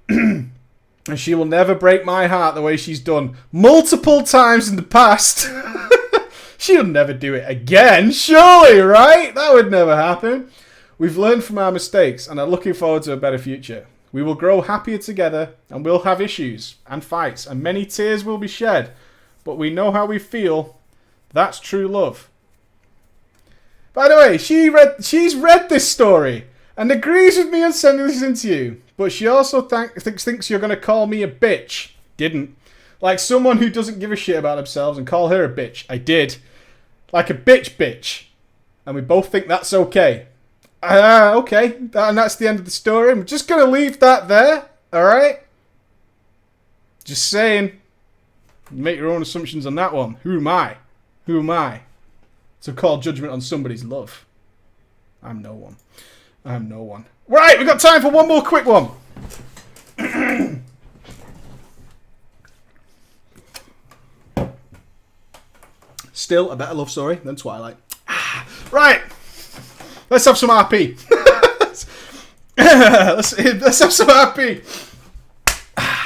And she will never break my heart the way she's done multiple times in the past. She'll never do it again, surely, right? That would never happen. We've learned from our mistakes and are looking forward to a better future. We will grow happier together and we'll have issues and fights and many tears will be shed. But we know how we feel. That's true love. By the way, she's read this story and agrees with me on sending this into you. But she also thinks you're going to call me a bitch. Didn't. Like someone who doesn't give a shit about themselves and call her a bitch. I did. Like a bitch. And we both think that's okay. Okay. And that's the end of the story. I'm just going to leave that there. Alright? Just saying. Make your own assumptions on that one. Who am I? Who am I to call judgment on somebody's love? I'm no one. I'm no one. Right, we've got time for one more quick one. Still a better love story than Twilight. Right. Let's have some RP. let's have some RP.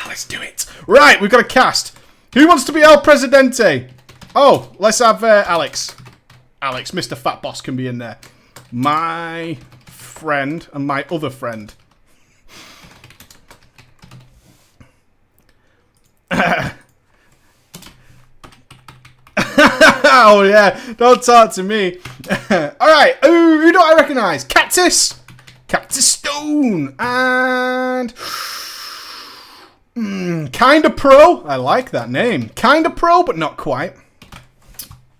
Let's do it. Right, we've got a cast. Who wants to be El Presidente? Oh, let's have Alex. Alex, Mr. Fat Boss can be in there. My friend and my other friend. Oh yeah, don't talk to me. Alright, who do I recognise? Cactus! Cactus Stone! And... Kinda Pro. I like that name. Kinda Pro, but not quite.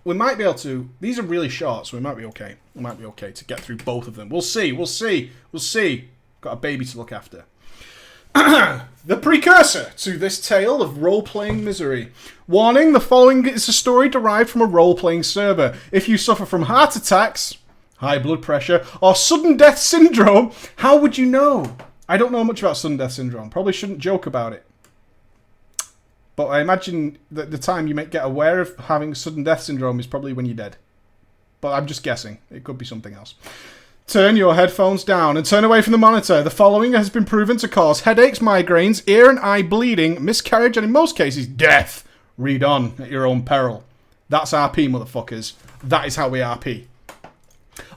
We might be able to... These are really short, so we might be okay. We might be okay to get through both of them. We'll see. We'll see. We'll see. Got a baby to look after. The precursor to this tale of role-playing misery. Warning, the following is a story derived from a role-playing server. If you suffer from heart attacks, high blood pressure, or sudden death syndrome, how would you know? I don't know much about sudden death syndrome. Probably shouldn't joke about it. But I imagine that the time you might get aware of having sudden death syndrome is probably when you're dead. But I'm just guessing. It could be something else. Turn your headphones down and turn away from the monitor. The following has been proven to cause headaches, migraines, ear and eye bleeding, miscarriage, and in most cases, death. Read on at your own peril. That's RP, motherfuckers. That is how we RP.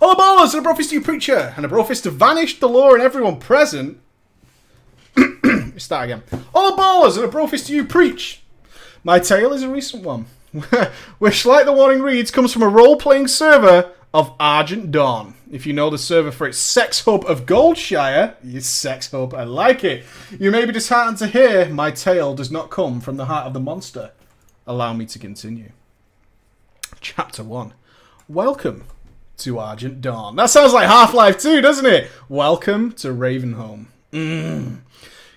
All the ballers and a brofist to you preacher, and a brofist to vanish the law and everyone present. Start again. All the ballers and a brofist to you preach. My tale is a recent one, which, like the warning reads, comes from a role-playing server of Argent Dawn. If you know the server for its sex hub of Goldshire, yes, sex hub, I like it. You may be disheartened to hear my tale does not come from the heart of the monster. Allow me to continue. Chapter 1. Welcome to Argent Dawn. That sounds like Half-Life 2, doesn't it? Welcome to Ravenholm.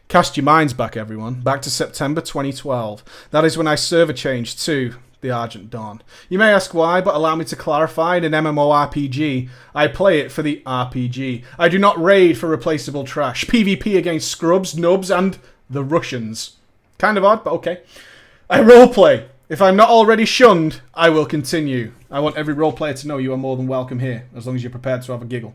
Cast your minds back, everyone. Back to September 2012. That is when I server changed to the Argent Dawn. You may ask why, but allow me to clarify. In an MMORPG, I play it for the RPG. I do not raid for replaceable trash. PvP against scrubs, nubs, and the Russians. Kind of odd, but okay. I roleplay. If I'm not already shunned, I will continue. I want every roleplayer to know you are more than welcome here, as long as you're prepared to have a giggle.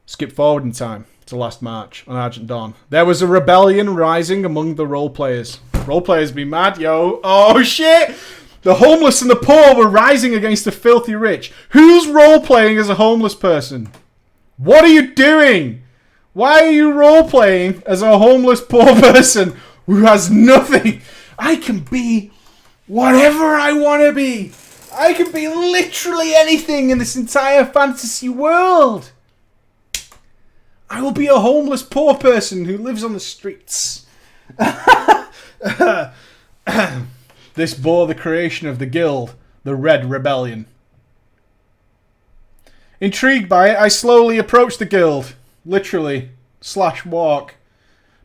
Skip forward in time to last March on Argent Dawn. There was a rebellion rising among the roleplayers. Roleplayers be mad, yo. Oh, shit! The homeless and the poor were rising against the filthy rich. Who's roleplaying as a homeless person? What are you doing? Why are you roleplaying as a homeless poor person who has nothing? I can be whatever I want to be. I can be literally anything in this entire fantasy world. I will be a homeless poor person who lives on the streets. This bore the creation of the guild, the Red Rebellion. Intrigued by it, I slowly approached the guild, literally, /walk,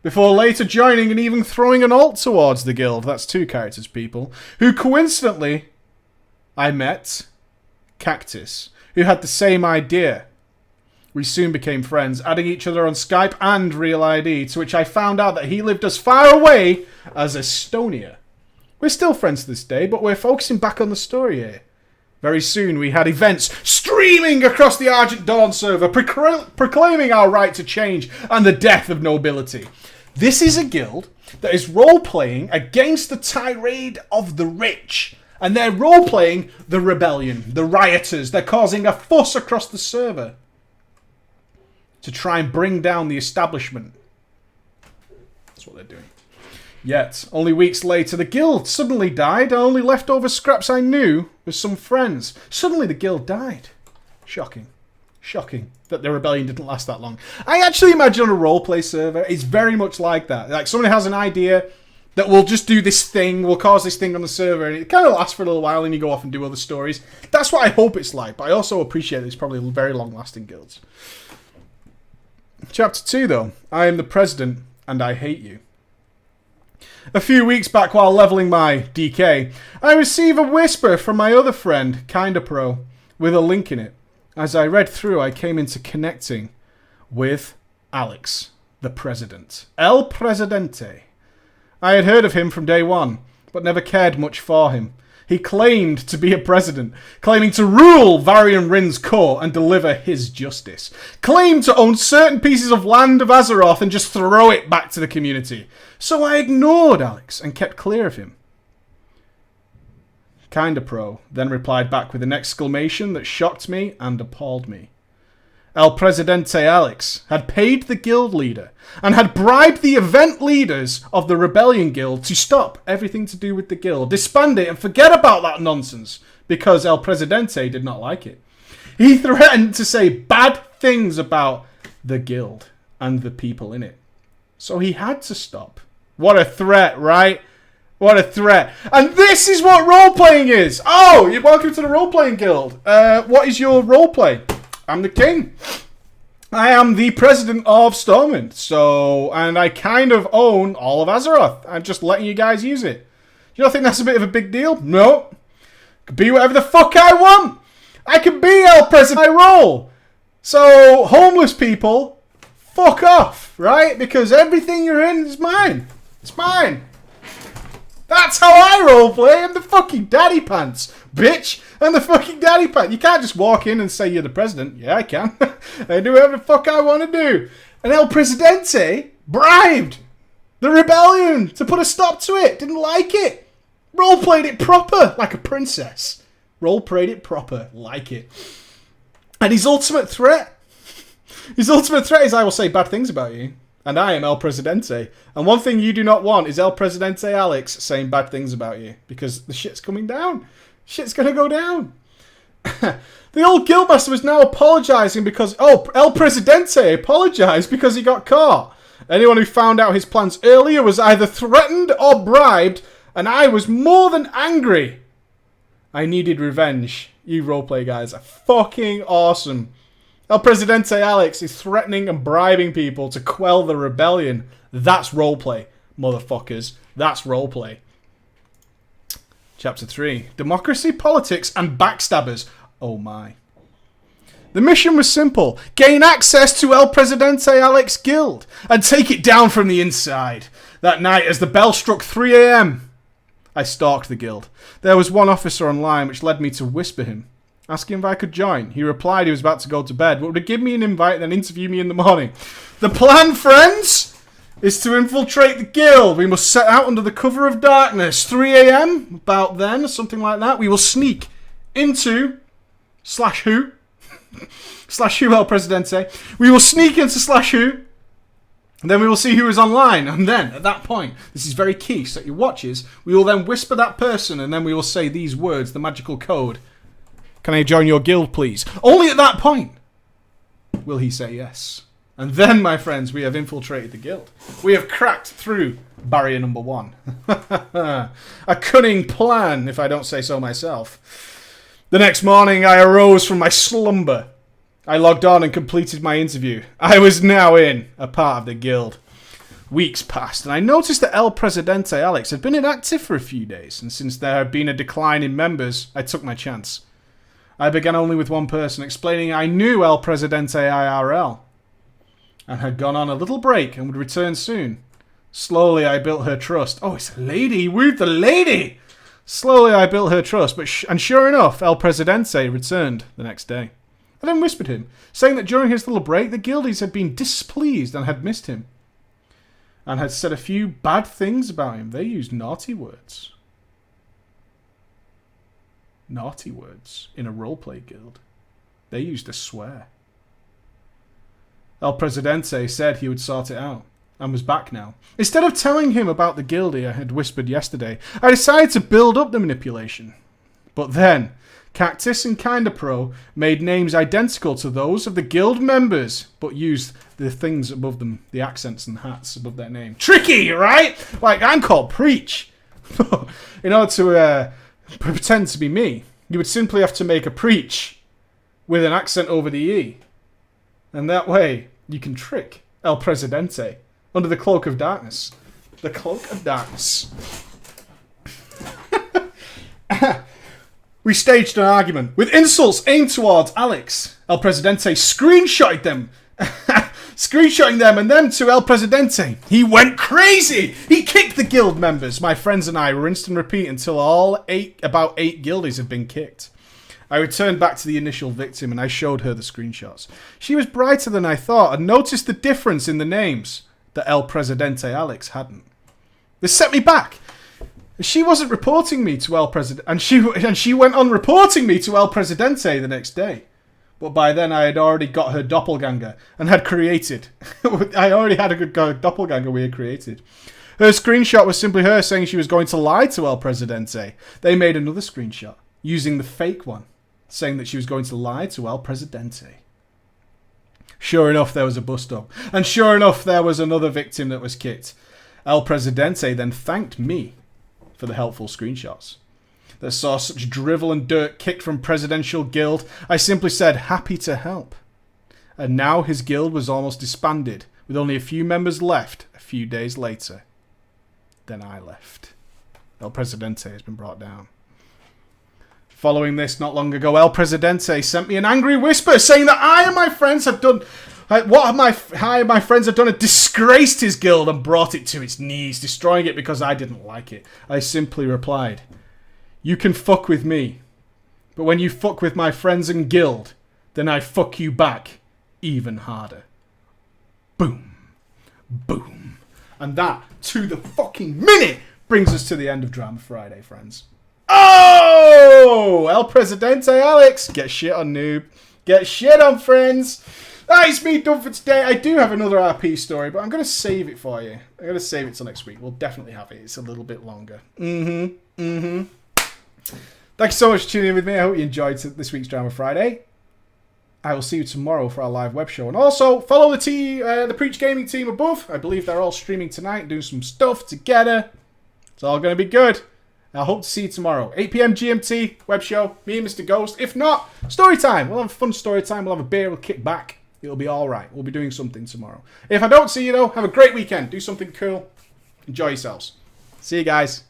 before later joining and even throwing an alt towards the guild. That's 2 characters, people. Who coincidentally, I met Cactus, who had the same idea. We soon became friends, adding each other on Skype and Real ID, to which I found out that he lived as far away as Estonia. We're still friends to this day, but we're focusing back on the story here. Very soon we had events streaming across the Argent Dawn server, proclaiming our right to change and the death of nobility. This is a guild that is role-playing against the tirade of the rich. And they're role-playing the rebellion, the rioters. They're causing a fuss across the server to try and bring down the establishment. That's what they're doing. Yet, only weeks later, the guild suddenly died, and only leftover scraps I knew with some friends. Suddenly the guild died. Shocking. Shocking that the rebellion didn't last that long. I actually imagine on a roleplay server, it's very much like that. Like, somebody has an idea that we'll just do this thing, we'll cause this thing on the server, and it kind of lasts for a little while, and you go off and do other stories. That's what I hope it's like, but I also appreciate that it's probably very long-lasting guilds. Chapter 2, though. I am the president, and I hate you. A few weeks back, while leveling my DK, I receive a whisper from my other friend, Kinda Pro, with a link in it. As I read through, I came into connecting with Alex, the president. El Presidente. I had heard of him from day one, but never cared much for him. He claimed to be a president, claiming to rule Varian Rin's court and deliver his justice. Claimed to own certain pieces of land of Azeroth and just throw it back to the community. So I ignored Alex and kept clear of him. Kinda Pro then replied back with an exclamation that shocked me and appalled me. El Presidente Alex had paid the guild leader and had bribed the event leaders of the Rebellion Guild to stop everything to do with the guild, disband it and forget about that nonsense because El Presidente did not like it. He threatened to say bad things about the guild and the people in it. So he had to stop. What a threat, right? What a threat. And this is what role-playing is. Oh, you're welcome to the role-playing guild. What is your role-play? I'm the king. I am the president of Stormwind. And I kind of own all of Azeroth. I'm just letting you guys use it. You don't think that's a bit of a big deal? No. Could be whatever the fuck I want. I can be El President. I roll. So, homeless people, fuck off, right? Because everything you're in is mine. It's mine. That's how I roleplay. I'm the fucking daddy pants, bitch. I'm the fucking daddy pants. You can't just walk in and say you're the president. Yeah, I can. I do whatever the fuck I want to do. And El Presidente bribed the rebellion to put a stop to it. Didn't like it. Roleplayed it proper, like a princess. Roleplayed it proper, like it. And his ultimate threat is I will say bad things about you. And I am El Presidente. And one thing you do not want is El Presidente Alex saying bad things about you. Because the shit's coming down. Shit's going to go down. The old guildmaster was now apologising because... Oh, El Presidente apologised because he got caught. Anyone who found out his plans earlier was either threatened or bribed. And I was more than angry. I needed revenge. You roleplay guys are fucking awesome. El Presidente Alex is threatening and bribing people to quell the rebellion. That's roleplay, motherfuckers. That's roleplay. Chapter 3. Democracy, politics, and backstabbers. Oh my. The mission was simple. Gain access to El Presidente Alex Guild and take it down from the inside. That night, as the bell struck 3 a.m., I stalked the guild. There was one officer online which led me to whisper him. Asking if I could join. He replied he was about to go to bed, but would give me an invite and then interview me in the morning. The plan, friends, is to infiltrate the guild. We must set out under the cover of darkness. 3 a.m., about then, or something like that. We will sneak into /who El Presidente. We will sneak into /who And then we will see who is online. And then, at that point, this is very key, set your watches. We will then whisper that person, and then we will say these words, the magical code. Can I join your guild, please? Only at that point will he say yes. And then, my friends, we have infiltrated the guild. We have cracked through barrier number 1. A cunning plan, if I don't say so myself. The next morning, I arose from my slumber. I logged on and completed my interview. I was now a part of the guild. Weeks passed, and I noticed that El Presidente Alex had been inactive for a few days, and since there had been a decline in members, I took my chance. I began only with one person, explaining I knew El Presidente IRL, and had gone on a little break and would return soon. Slowly, I built her trust. Oh, it's a lady! Wooed the lady! Slowly, I built her trust, and sure enough, El Presidente returned the next day. I then whispered him, saying that during his little break, the guildies had been displeased and had missed him, and had said a few bad things about him. They used naughty words. Naughty words in a roleplay guild. They used to swear. El Presidente said he would sort it out, and was back now. Instead of telling him about the guildie I had whispered yesterday, I decided to build up the manipulation. But then, Cactus and Kinda Pro made names identical to those of the guild members, but used the things above them, the accents and hats above their name. Tricky, right? Like, I'm called Preach. In order to pretend to be me, you would simply have to make a Preach with an accent over the E. And that way, you can trick El Presidente under the cloak of darkness. The cloak of darkness. We staged an argument with insults aimed towards Alex. El Presidente screenshotted them. Screenshotting them and them to El Presidente. He went crazy. He kicked the guild members. My friends and I rinsed and repeat until about 8 guildies had been kicked. I returned back to the initial victim and I showed her the screenshots. She was brighter than I thought and noticed the difference in the names that El Presidente Alex hadn't. This set me back. She wasn't reporting me to El Presidente, and she went on reporting me to El Presidente the next day. But by then I had already got her doppelganger and had created. I already had a good doppelganger we had created. Her screenshot was simply her saying she was going to lie to El Presidente. They made another screenshot using the fake one, saying that she was going to lie to El Presidente. Sure enough, there was a bust-up. And sure enough, there was another victim that was kicked. El Presidente then thanked me for the helpful screenshots that saw such drivel and dirt kicked from Presidential Guild. I simply said, happy to help. And now his guild was almost disbanded, with only a few members left a few days later. Then I left. El Presidente has been brought down. Following this, not long ago, El Presidente sent me an angry whisper saying that I and my friends had done... my friends had done had disgraced his guild and brought it to its knees, destroying it because I didn't like it. I simply replied, you can fuck with me, but when you fuck with my friends and guild, then I fuck you back even harder. Boom. Boom. And that, to the fucking minute, brings us to the end of Drama Friday, friends. Oh! El Presidente Alex! Get shit on, noob. Get shit on, friends. That is me done for today. I do have another RP story, but I'm going to save it for you. I'm going to save it till next week. We'll definitely have it. It's a little bit longer. Thank you so much for tuning in with me. I hope you enjoyed this week's Drama Friday. I will see you tomorrow for our live web show. And also, follow the Preach Gaming team above. I believe they're all streaming tonight, doing some stuff together. It's all going to be good. I hope to see you tomorrow. 8 PM GMT, web show, me and Mr. Ghost. If not, story time. We'll have a fun story time. We'll have a beer, we'll kick back. It'll be alright. We'll be doing something tomorrow. If I don't see you though, have a great weekend. Do something cool. Enjoy yourselves. See you guys.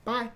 Bye.